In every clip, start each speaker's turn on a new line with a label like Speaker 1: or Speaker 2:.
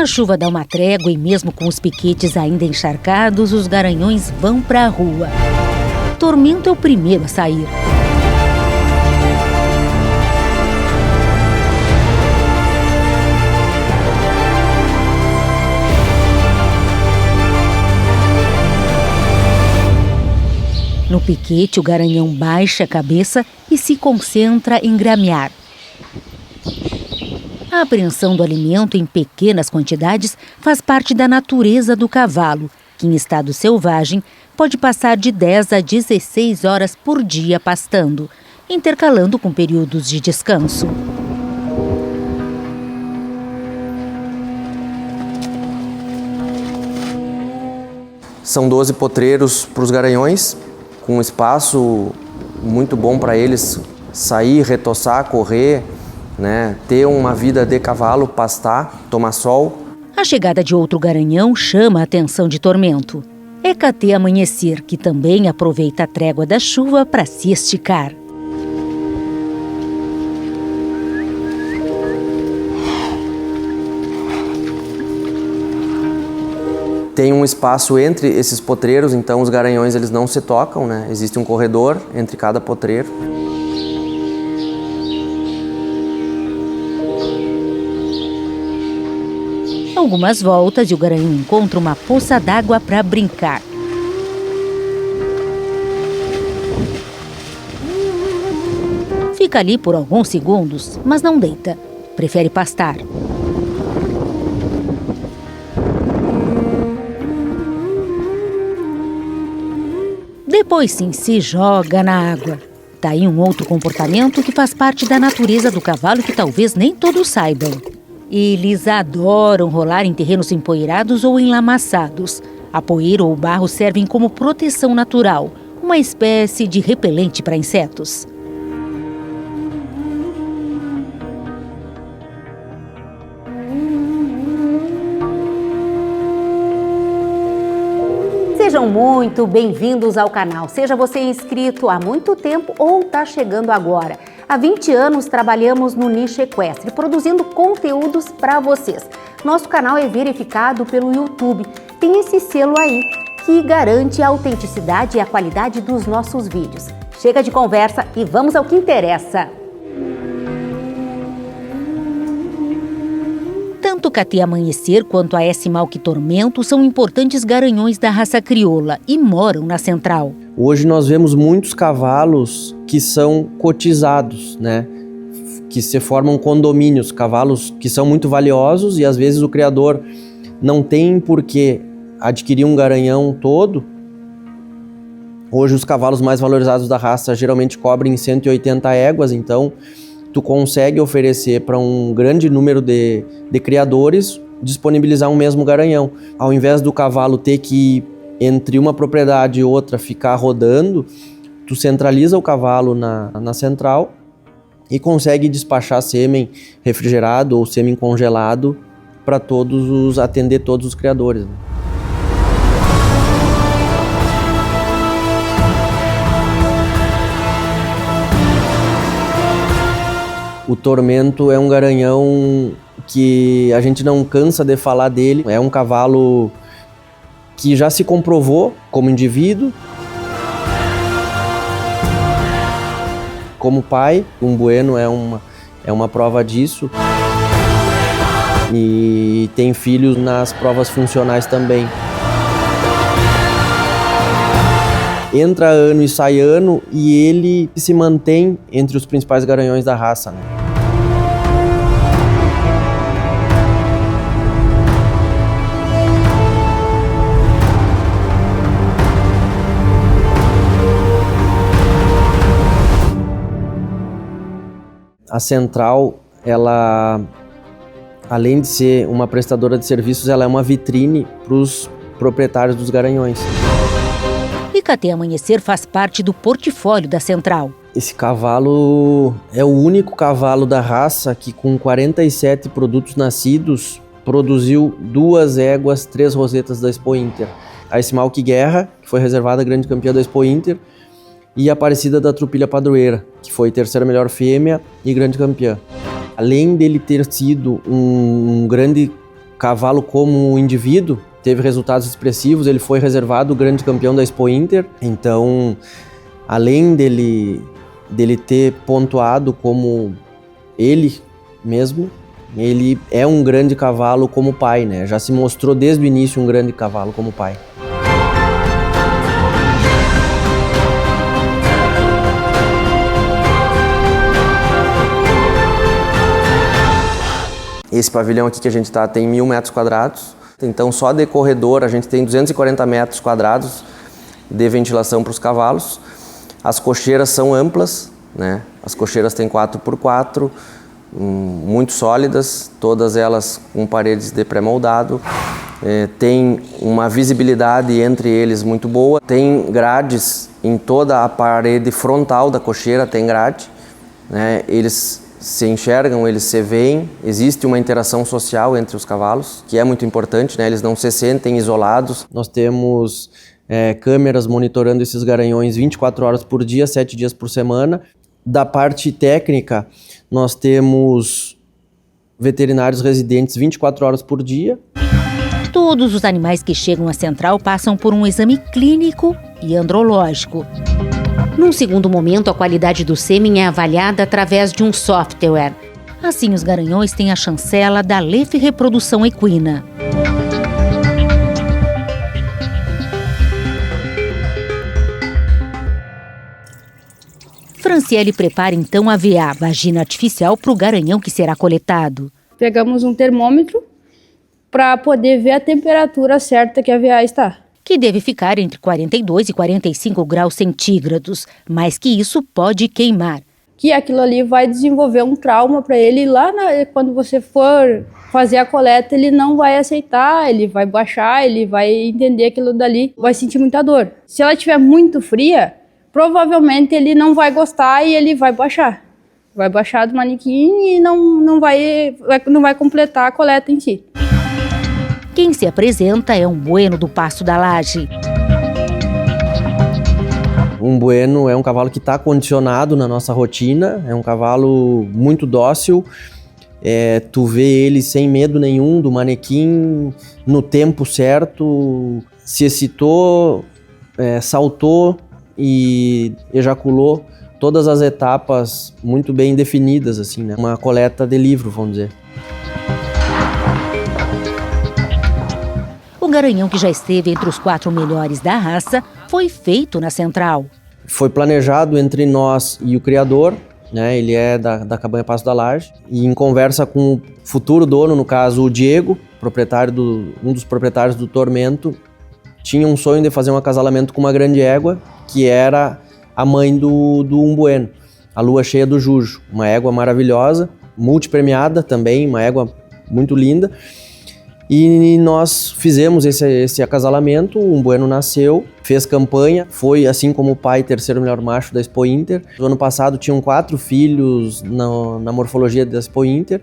Speaker 1: A chuva dá uma trégua e mesmo com os piquetes ainda encharcados, os garanhões vão para a rua. Tormento é o primeiro a sair. No piquete, o garanhão baixa a cabeça e se concentra em gramear. A apreensão do alimento em pequenas quantidades faz parte da natureza do cavalo, que em estado selvagem pode passar de 10 a 16 horas por dia pastando, intercalando com períodos de descanso.
Speaker 2: São 12 potreiros para os garanhões, com um espaço muito bom para eles sair, retoçar, correr, né? Ter uma vida de cavalo, pastar, tomar sol.
Speaker 1: A chegada de outro garanhão chama a atenção de Tormento. É Catê Amanhecer, que também aproveita a trégua da chuva para se esticar.
Speaker 2: Tem um espaço entre esses potreiros, então os garanhões eles não se tocam, né? Existe um corredor entre cada potreiro.
Speaker 1: Algumas voltas e o garanhão encontra uma poça d'água para brincar. Fica ali por alguns segundos, mas não deita. Prefere pastar. Depois sim se joga na água. Tá aí um outro comportamento que faz parte da natureza do cavalo que talvez nem todos saibam. Eles adoram rolar em terrenos empoeirados ou enlamaçados. A poeira ou o barro servem como proteção natural, uma espécie de repelente para insetos. Sejam muito bem-vindos ao canal. Seja você inscrito há muito tempo ou está chegando agora. Há 20 anos trabalhamos no nicho equestre, produzindo conteúdos para vocês. Nosso canal é verificado pelo YouTube. Tem esse selo aí que garante a autenticidade e a qualidade dos nossos vídeos. Chega de conversa e vamos ao que interessa. Tanto Catê Amanhecer quanto a S. Malque Tormento são importantes garanhões da raça crioula e moram na Central.
Speaker 2: Hoje nós vemos muitos cavalos que são cotizados, né? Que se formam condomínios, cavalos que são muito valiosos e às vezes o criador não tem por que adquirir um garanhão todo. Hoje os cavalos mais valorizados da raça geralmente cobrem 180 éguas, então tu consegue oferecer para um grande número de criadores disponibilizar um mesmo garanhão. Ao invés do cavalo ter que ir entre uma propriedade e outra ficar rodando, tu centraliza o cavalo na central e consegue despachar sêmen refrigerado ou sêmen congelado para atender todos os criadores. O Tormento é um garanhão que a gente não cansa de falar dele. É um cavalo que já se comprovou como indivíduo, como pai. Um Bueno é uma prova disso. E tem filhos nas provas funcionais também. Entra ano e sai ano e ele se mantém entre os principais garanhões da raça, né? A Central, ela, além de ser uma prestadora de serviços, ela é uma vitrine para os proprietários dos garanhões.
Speaker 1: E Catê Amanhecer faz parte do portfólio da Central.
Speaker 2: Esse cavalo é o único cavalo da raça que, com 47 produtos nascidos, produziu 2 éguas, 3 rosetas da Expo Inter. A S. Malque Guerra, que foi reservada a grande campeã da Expo Inter, e a Aparecida da Trupilha Padroeira, que foi terceira melhor fêmea e grande campeã. Além dele ter sido um grande cavalo como indivíduo teve resultados expressivos, ele foi reservado o grande campeão da Expo Inter, então além dele ter pontuado como ele mesmo, ele é um grande cavalo como pai, né? Já se mostrou desde o início um grande cavalo como pai. Esse pavilhão aqui que a gente está tem 1.000 metros quadrados, então só de corredor a gente tem 240 metros quadrados de ventilação para os cavalos. As cocheiras são amplas, né? As cocheiras têm 4x4, muito sólidas, todas elas com paredes de pré-moldado. Tem uma visibilidade entre eles muito boa, tem grades em toda a parede frontal da cocheira, tem grade, né? Eles se enxergam, eles se veem, existe uma interação social entre os cavalos, que é muito importante, né? Eles não se sentem isolados. Nós temos câmeras monitorando esses garanhões 24 horas por dia, 7 dias por semana. Da parte técnica, nós temos veterinários residentes 24 horas por dia.
Speaker 1: Todos os animais que chegam à central passam por um exame clínico e andrológico. Num segundo momento, a qualidade do sêmen é avaliada através de um software. Assim, os garanhões têm a chancela da Aleph Reprodução Equina. Franciele prepara então a VA, vagina artificial, para o garanhão que será coletado.
Speaker 3: Pegamos um termômetro para poder ver a temperatura certa que a VA está.
Speaker 1: Que deve ficar entre 42 e 45 graus centígrados, mais que isso pode queimar.
Speaker 3: Que aquilo ali vai desenvolver um trauma para ele lá quando você for fazer a coleta, ele não vai aceitar, ele vai baixar, ele vai entender aquilo dali, vai sentir muita dor. Se ela estiver muito fria, provavelmente ele não vai gostar e ele vai baixar. Vai baixar do manequim e não vai completar a coleta em si.
Speaker 1: Quem se apresenta é um bueno do Passo da Laje.
Speaker 2: Um bueno é um cavalo que está condicionado na nossa rotina, é um cavalo muito dócil, tu vê ele sem medo nenhum do manequim, no tempo certo, se excitou, saltou e ejaculou, todas as etapas muito bem definidas, assim, né? Uma coleta de livro, vamos dizer.
Speaker 1: O garanhão, que já esteve entre os 4 melhores da raça, foi feito na central.
Speaker 2: Foi planejado entre nós e o criador, né? Ele é da Cabanha Passo da Laje, e em conversa com o futuro dono, no caso o Diego, um dos proprietários do Tormento, tinha um sonho de fazer um acasalamento com uma grande égua, que era a mãe do Umbueno, a lua cheia do Jujo, uma égua maravilhosa, multipremiada também, uma égua muito linda. E nós fizemos esse acasalamento, o Umbueno nasceu, fez campanha, foi, assim como o pai, terceiro melhor macho da Expo Inter. No ano passado tinham 4 filhos na morfologia da Expo Inter.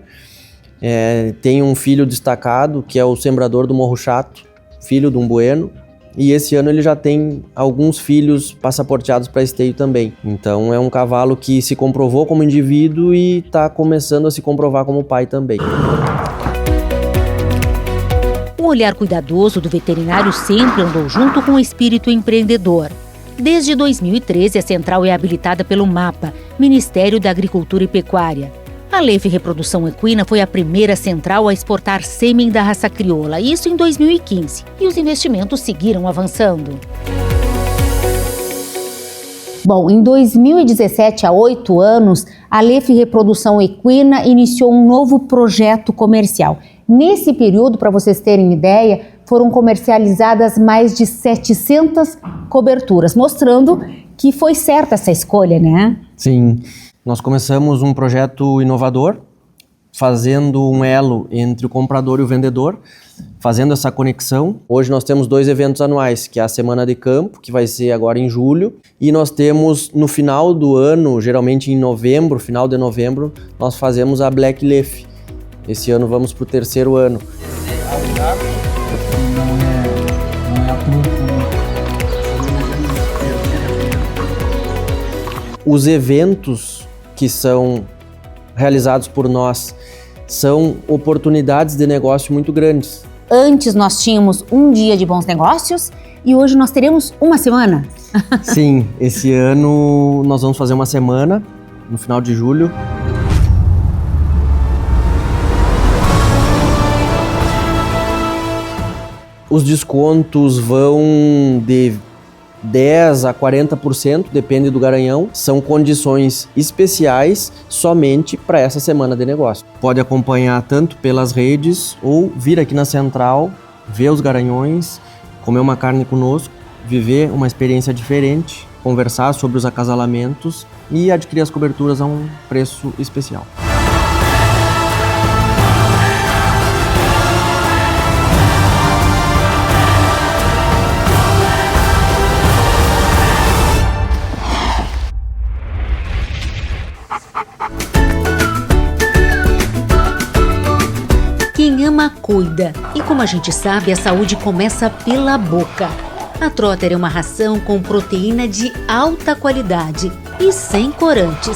Speaker 2: Tem um filho destacado, que é o sembrador do Morro Chato, filho do Umbueno. E esse ano ele já tem alguns filhos passaporteados para esteio também. Então é um cavalo que se comprovou como indivíduo e está começando a se comprovar como pai também.
Speaker 1: O olhar cuidadoso do veterinário sempre andou junto com o espírito empreendedor. Desde 2013, a central é habilitada pelo MAPA, Ministério da Agricultura e Pecuária. A Aleph Reprodução Equina foi a primeira central a exportar sêmen da raça crioula, isso em 2015, e os investimentos seguiram avançando. Bom, em 2017, há 8 anos, a Aleph Reprodução Equina iniciou um novo projeto comercial. Nesse período, para vocês terem ideia, foram comercializadas mais de 700 coberturas, mostrando que foi certa essa escolha, né?
Speaker 2: Sim, nós começamos um projeto inovador, fazendo um elo entre o comprador e o vendedor, fazendo essa conexão. Hoje nós temos 2 eventos anuais, que é a Semana de Campo, que vai ser agora em julho, e nós temos no final do ano, geralmente em novembro, final de novembro, nós fazemos a Black Leaf. Esse ano vamos para o 3º ano. Os eventos que são realizados por nós são oportunidades de negócio muito grandes.
Speaker 1: Antes nós tínhamos um dia de bons negócios e hoje nós teremos uma semana.
Speaker 2: Sim, esse ano nós vamos fazer uma semana, no final de julho. Os descontos vão de 10% a 40%, depende do garanhão. São condições especiais somente para essa semana de negócio. Pode acompanhar tanto pelas redes ou vir aqui na central, ver os garanhões, comer uma carne conosco, viver uma experiência diferente, conversar sobre os acasalamentos e adquirir as coberturas a um preço especial.
Speaker 1: Quem ama, cuida. E como a gente sabe, a saúde começa pela boca. A Trotter é uma ração com proteína de alta qualidade e sem corantes.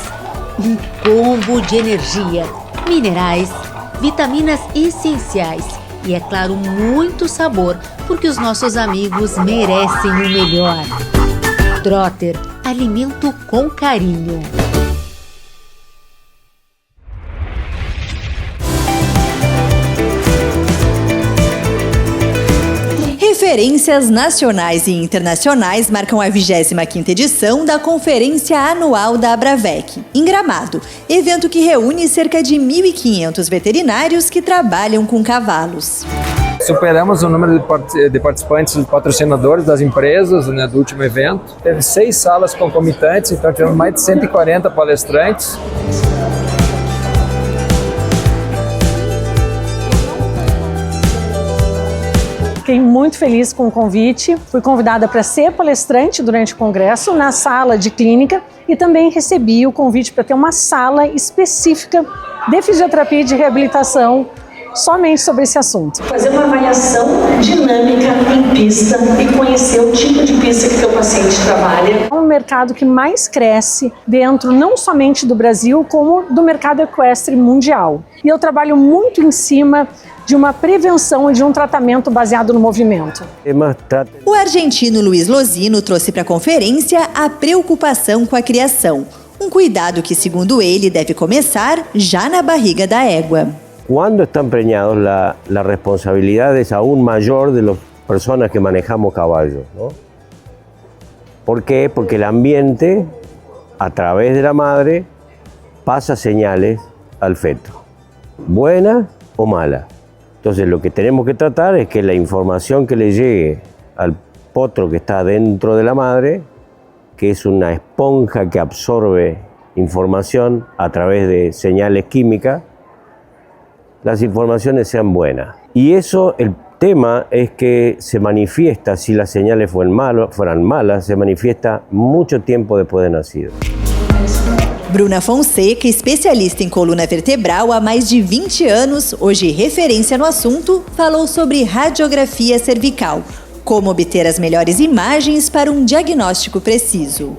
Speaker 1: Um combo de energia, minerais, vitaminas essenciais e, é claro, muito sabor, porque os nossos amigos merecem o melhor. Trotter, alimento com carinho.
Speaker 4: Referências nacionais e internacionais marcam a 25ª edição da Conferência Anual da Abravec, em Gramado, evento que reúne cerca de 1.500 veterinários que trabalham com cavalos.
Speaker 5: Superamos o número de participantes, de patrocinadores das empresas, né, do último evento. Teve 6 salas concomitantes, então tivemos mais de 140 palestrantes.
Speaker 6: Fiquei muito feliz com o convite. Fui convidada para ser palestrante durante o congresso na sala de clínica e também recebi o convite para ter uma sala específica de fisioterapia e de reabilitação somente sobre esse assunto.
Speaker 7: Fazer uma avaliação dinâmica em pista e conhecer o tipo de pista que o teu paciente trabalha.
Speaker 6: É um mercado que mais cresce dentro não somente do Brasil, como do mercado equestre mundial. E eu trabalho muito em cima de uma prevenção e de um tratamento baseado no movimento.
Speaker 4: O argentino Luiz Lozino trouxe para a conferência a preocupação com a criação. Um cuidado que, segundo ele, deve começar já na barriga da égua.
Speaker 8: Cuando están preñados, la responsabilidad es aún mayor de las personas que manejamos caballos, ¿no? ¿Por qué? Porque el ambiente, a través de la madre, pasa señales al feto, buenas o malas. Entonces lo que tenemos que tratar es que la información que le llegue al potro que está dentro de la madre, que es una esponja que absorbe información a través de señales químicas, las informaciones sean buenas. Y eso, el tema es que se manifiesta, si las señales fueran malas, se manifiesta mucho tiempo después de nacido.
Speaker 4: Bruna Fonseca, especialista em coluna vertebral há mais de 20 anos, hoje referência no assunto, falou sobre radiografia cervical, como obter as melhores imagens para um diagnóstico preciso.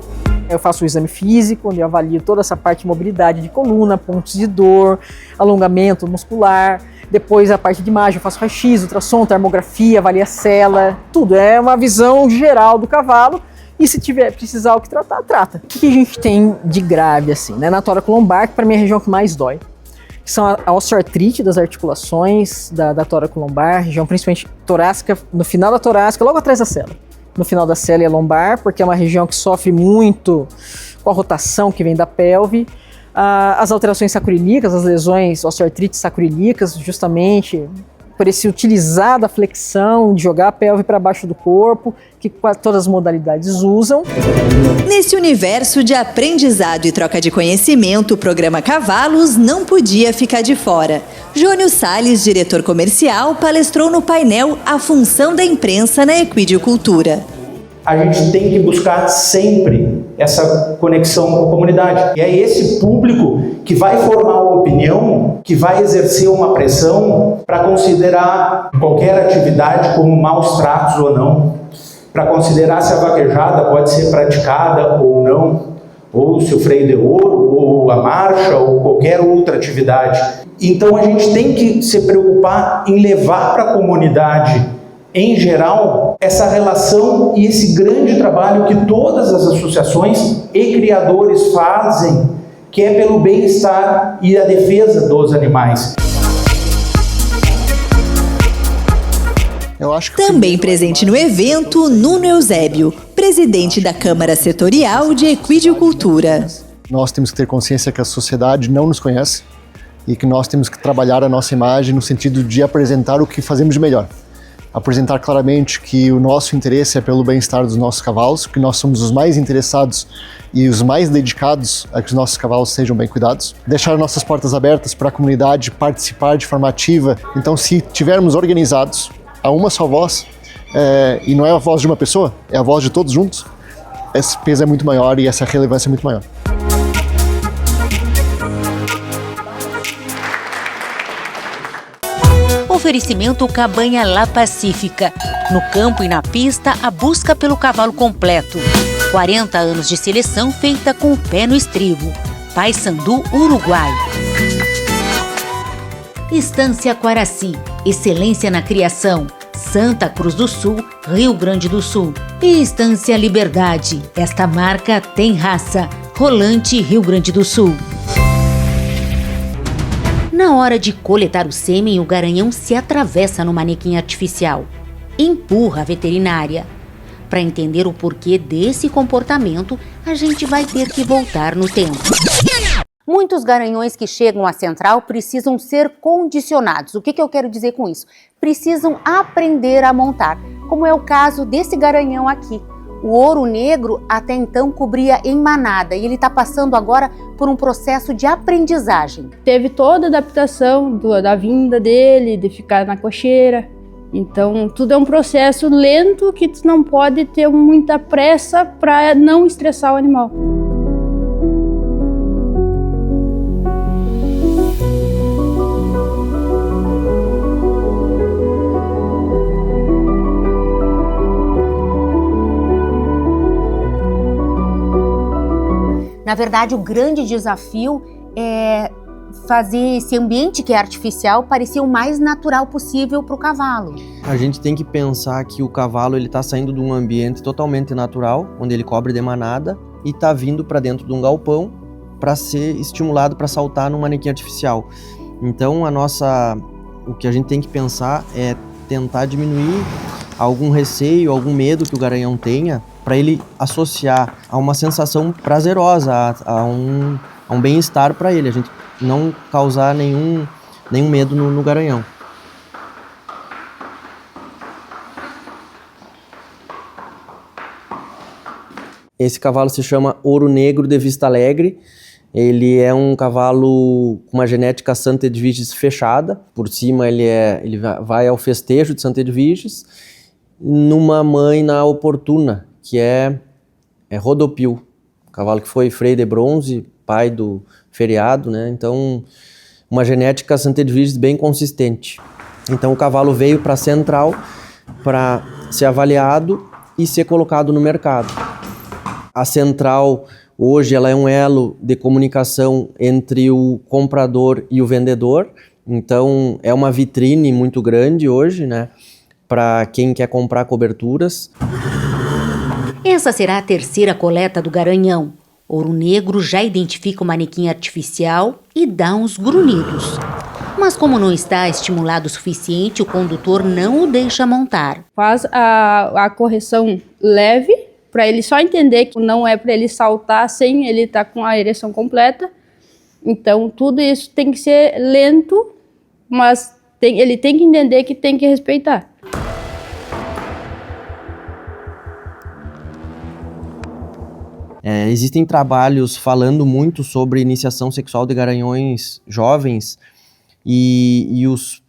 Speaker 6: Eu faço o exame físico, onde eu avalio toda essa parte de mobilidade de coluna, pontos de dor, alongamento muscular. Depois a parte de imagem, eu faço raio-x, ultrassom, termografia, avalia a cela, tudo. É uma visão geral do cavalo e se tiver precisar o que tratar, trata. O que a gente tem de grave assim, né? Na tóraco-lombar, que para mim é a região que mais dói. Que são a osteoartrite das articulações da tóraco-lombar, região principalmente torácica, no final da torácica, logo atrás da cela. No final da cela e a lombar, porque é uma região que sofre muito com a rotação que vem da pelve. As alterações sacroiliacas, as lesões osteoartrites sacroiliacas, justamente por esse utilizar da flexão, de jogar a pelve para baixo do corpo, que todas as modalidades usam.
Speaker 4: Nesse universo de aprendizado e troca de conhecimento, o programa Cavalos não podia ficar de fora. Jônio Salles, diretor comercial, palestrou no painel A Função da Imprensa na Equidicultura.
Speaker 9: A gente tem que buscar sempre essa conexão com a comunidade. E é esse público que vai formar uma opinião, que vai exercer uma pressão para considerar qualquer atividade como maus tratos ou não, para considerar se a vaquejada pode ser praticada ou não, ou se o freio de ouro, ou a marcha, ou qualquer outra atividade. Então a gente tem que se preocupar em levar para a comunidade, em geral, essa relação e esse grande trabalho que todas as associações e criadores fazem, que é pelo bem-estar e a defesa dos animais.
Speaker 4: Também presente no evento, Nuno Eusébio, presidente da Câmara Setorial de Equidicultura.
Speaker 10: Nós temos que ter consciência que a sociedade não nos conhece e que nós temos que trabalhar a nossa imagem no sentido de apresentar o que fazemos de melhor. Apresentar claramente que o nosso interesse é pelo bem-estar dos nossos cavalos, que nós somos os mais interessados e os mais dedicados a que os nossos cavalos sejam bem cuidados. Deixar nossas portas abertas para a comunidade participar de forma ativa. Então, se tivermos organizados a uma só voz, e não é a voz de uma pessoa, é a voz de todos juntos, esse peso é muito maior e essa relevância é muito maior.
Speaker 11: Oferecimento Cabanha La Pacífica. No campo e na pista, a busca pelo cavalo completo. 40 anos de seleção feita com o pé no estribo. Paysandu, Uruguai. Estância Quaraci. Excelência na criação. Santa Cruz do Sul, Rio Grande do Sul. E Estância Liberdade. Esta marca tem raça. Rolante, Rio Grande do Sul. Na hora de coletar o sêmen, o garanhão se atravessa no manequim artificial. Empurra a veterinária. Para entender o porquê desse comportamento, a gente vai ter que voltar no tempo.
Speaker 1: Muitos garanhões que chegam à central precisam ser condicionados. O que eu quero dizer com isso? Precisam aprender a montar, como é o caso desse garanhão aqui. O ouro negro até então cobria em manada e ele está passando agora por um processo de aprendizagem.
Speaker 3: Teve toda a adaptação da vinda dele, de ficar na cocheira. Então, tudo é um processo lento que tu não pode ter muita pressa para não estressar o animal.
Speaker 1: Na verdade, o grande desafio é fazer esse ambiente que é artificial parecer o mais natural possível para o cavalo.
Speaker 2: A gente tem que pensar que o cavalo está saindo de um ambiente totalmente natural, onde ele cobre de manada, e está vindo para dentro de um galpão para ser estimulado para saltar num manequim artificial. Então, o que a gente tem que pensar é tentar diminuir algum receio, algum medo que o garanhão tenha, para ele associar a uma sensação prazerosa, a um bem-estar para ele, a gente não causar nenhum medo no garanhão. Esse cavalo se chama Ouro Negro de Vista Alegre. Ele é um cavalo com uma genética Santa Edviges fechada. Por cima ele vai ao festejo de Santa Edviges, numa mãe na oportuna, que é Rodopio, cavalo que foi freio de bronze, pai do feriado, né? Então, uma genética Santa Edviges bem consistente. Então, o cavalo veio para a central para ser avaliado e ser colocado no mercado. A central, hoje, ela é um elo de comunicação entre o comprador e o vendedor. Então, é uma vitrine muito grande hoje, né? Para quem quer comprar coberturas.
Speaker 11: Essa será a terceira coleta do garanhão. Ouro Negro já identifica o manequim artificial e dá uns grunhidos. Mas como não está estimulado o suficiente, o condutor não o deixa montar.
Speaker 3: Faz a correção leve, para ele só entender que não é para ele saltar sem ele estar com a ereção completa. Então, tudo isso tem que ser lento, mas ele tem que entender que tem que respeitar.
Speaker 2: Existem trabalhos falando muito sobre iniciação sexual de garanhões jovens e os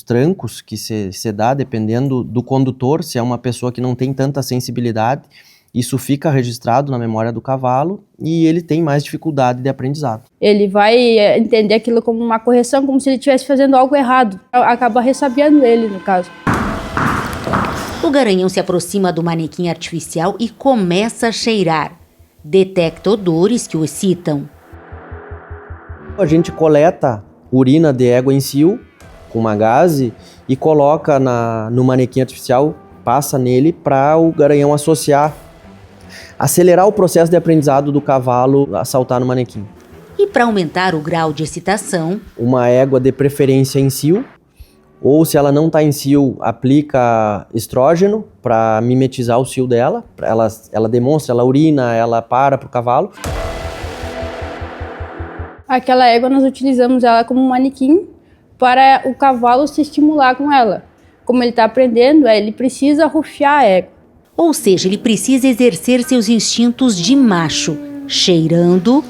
Speaker 2: trancos que se dá, dependendo do condutor, se é uma pessoa que não tem tanta sensibilidade, isso fica registrado na memória do cavalo e ele tem mais dificuldade de aprendizado.
Speaker 3: Ele vai entender aquilo como uma correção, como se ele estivesse fazendo algo errado. Acaba ressabiando ele, no caso.
Speaker 11: O garanhão se aproxima do manequim artificial e começa a cheirar. Detecta odores que o excitam.
Speaker 2: A gente coleta urina de égua em cio com uma gaze e coloca no manequim artificial, passa nele para o garanhão acelerar o processo de aprendizado do cavalo a saltar no manequim.
Speaker 11: E para aumentar o grau de excitação,
Speaker 2: uma égua de preferência em cio, ou se ela não está em cio, aplica estrógeno para mimetizar o cio dela. Ela demonstra, ela urina, ela para o cavalo.
Speaker 3: Aquela égua nós utilizamos ela como manequim para o cavalo se estimular com ela. Como ele está aprendendo, ele precisa rufiar a égua.
Speaker 11: Ou seja, ele precisa exercer seus instintos de macho, cheirando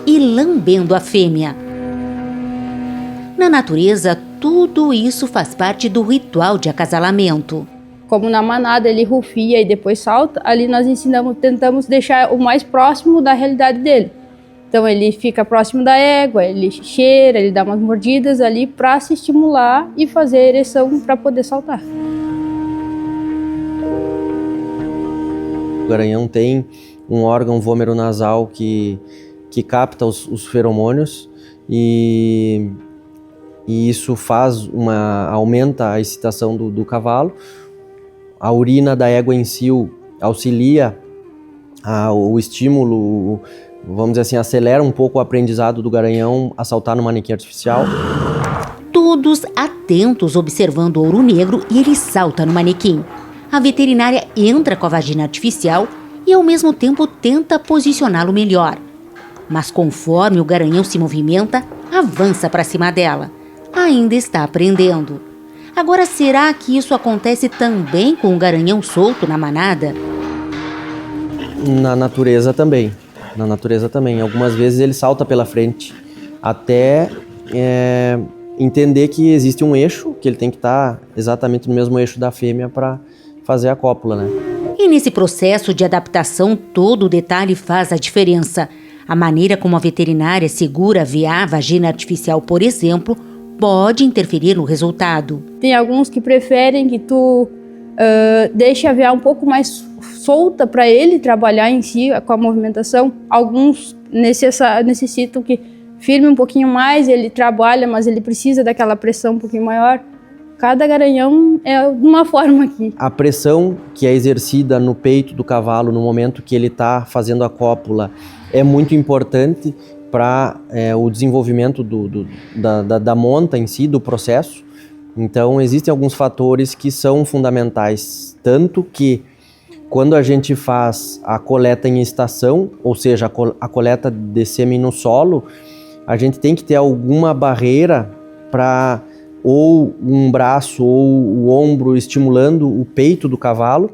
Speaker 11: e lambendo a fêmea. Na natureza, tudo isso faz parte do ritual de acasalamento.
Speaker 3: Como na manada ele rufia e depois salta, ali nós tentamos deixar o mais próximo da realidade dele. Então ele fica próximo da égua, ele cheira, ele dá umas mordidas ali para se estimular e fazer a ereção para poder saltar.
Speaker 2: O garanhão tem um órgão vômero-nasal que capta os feromônios e isso aumenta a excitação do cavalo. A urina da égua em cio auxilia o estímulo, vamos dizer assim, acelera um pouco o aprendizado do garanhão a saltar no manequim artificial.
Speaker 11: Todos atentos observando o ouro negro e ele salta no manequim. A veterinária entra com a vagina artificial e ao mesmo tempo tenta posicioná-lo melhor. Mas conforme o garanhão se movimenta, avança para cima dela. Ainda está aprendendo. Agora, será que isso acontece também com o garanhão solto na manada?
Speaker 2: Na natureza também. Algumas vezes ele salta pela frente até entender que existe um eixo, que ele tem que estar exatamente no mesmo eixo da fêmea para fazer a cópula, né?
Speaker 11: E nesse processo de adaptação, todo o detalhe faz a diferença. A maneira como a veterinária segura a vagina artificial, por exemplo, pode interferir no resultado.
Speaker 3: Tem alguns que preferem que tu deixe a VA um pouco mais solta para ele trabalhar em si com a movimentação. Alguns necessitam que firme um pouquinho mais, ele trabalha, mas ele precisa daquela pressão um pouquinho maior. Cada garanhão é de uma forma aqui.
Speaker 2: A pressão que é exercida no peito do cavalo no momento que ele está fazendo a cópula é muito importante para o desenvolvimento da monta em si, do processo. Então, existem alguns fatores que são fundamentais, tanto que quando a gente faz a coleta em estação, ou seja, a coleta de sêmen no solo, a gente tem que ter alguma barreira para ou um braço ou o ombro estimulando o peito do cavalo,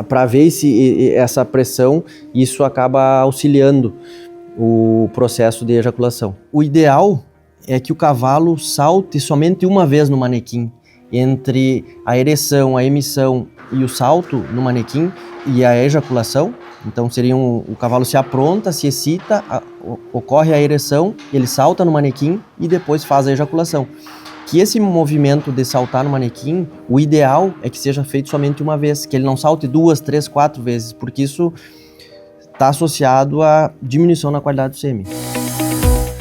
Speaker 2: para ver se essa pressão, isso acaba auxiliando o processo de ejaculação. O ideal é que o cavalo salte somente uma vez no manequim, entre a ereção, a emissão e o salto no manequim e a ejaculação. Então o cavalo se apronta, se excita, ocorre a ereção, ele salta no manequim e depois faz a ejaculação. Que esse movimento de saltar no manequim, o ideal é que seja feito somente uma vez, que ele não salte 2, 3, 4 vezes, porque isso está associado à diminuição na qualidade do sêmen.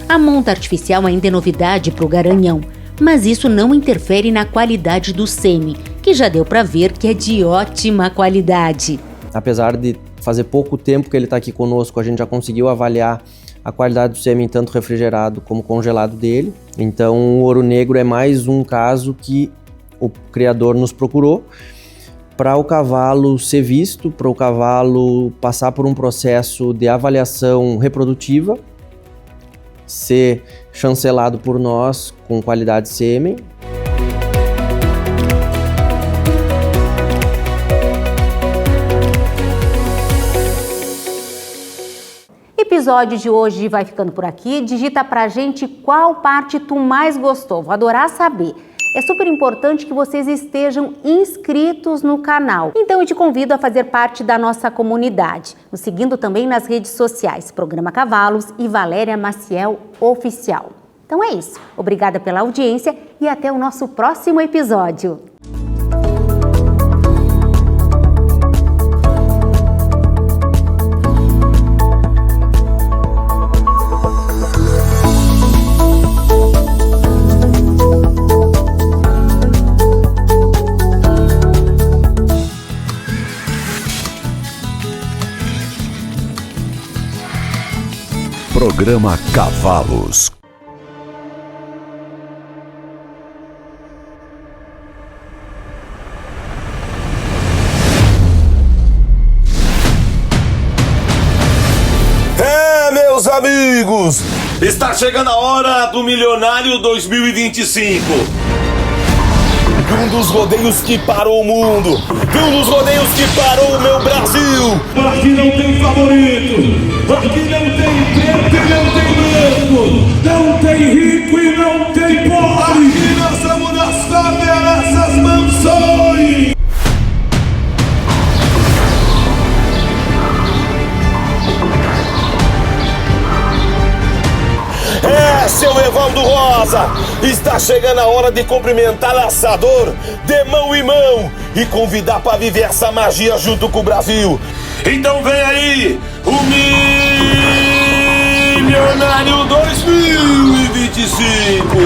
Speaker 11: A monta artificial ainda é novidade para o garanhão, mas isso não interfere na qualidade do sêmen, que já deu para ver que é de ótima qualidade.
Speaker 2: Apesar de fazer pouco tempo que ele está aqui conosco, a gente já conseguiu avaliar a qualidade do sêmen tanto refrigerado como congelado dele. Então o ouro negro é mais um caso que o criador nos procurou para o cavalo ser visto, para o cavalo passar por um processo de avaliação reprodutiva, ser chancelado por nós com qualidade de sêmen.
Speaker 1: O episódio de hoje vai ficando por aqui. Digita pra gente qual parte tu mais gostou. Vou adorar saber. É super importante que vocês estejam inscritos no canal. Então eu te convido a fazer parte da nossa comunidade, nos seguindo também nas redes sociais, Programa Cavalos e Valéria Maciel Oficial. Então é isso. Obrigada pela audiência e até o nosso próximo episódio.
Speaker 12: Programa Cavalos.
Speaker 13: Meus amigos, está chegando a hora do Milionário 2025. Um dos rodeios que parou o mundo, um dos rodeios que parou o meu Brasil. Aqui não tem favorito, aqui não tem preto e não tem branco, não tem rico e não tem pobre. Aqui nós vamos dar sorte a nossas mansões. Seu Evaldo Rosa, está chegando a hora de cumprimentar laçador de mão em mão e convidar para viver essa magia junto com o Brasil. Então vem aí o Milionário 2025.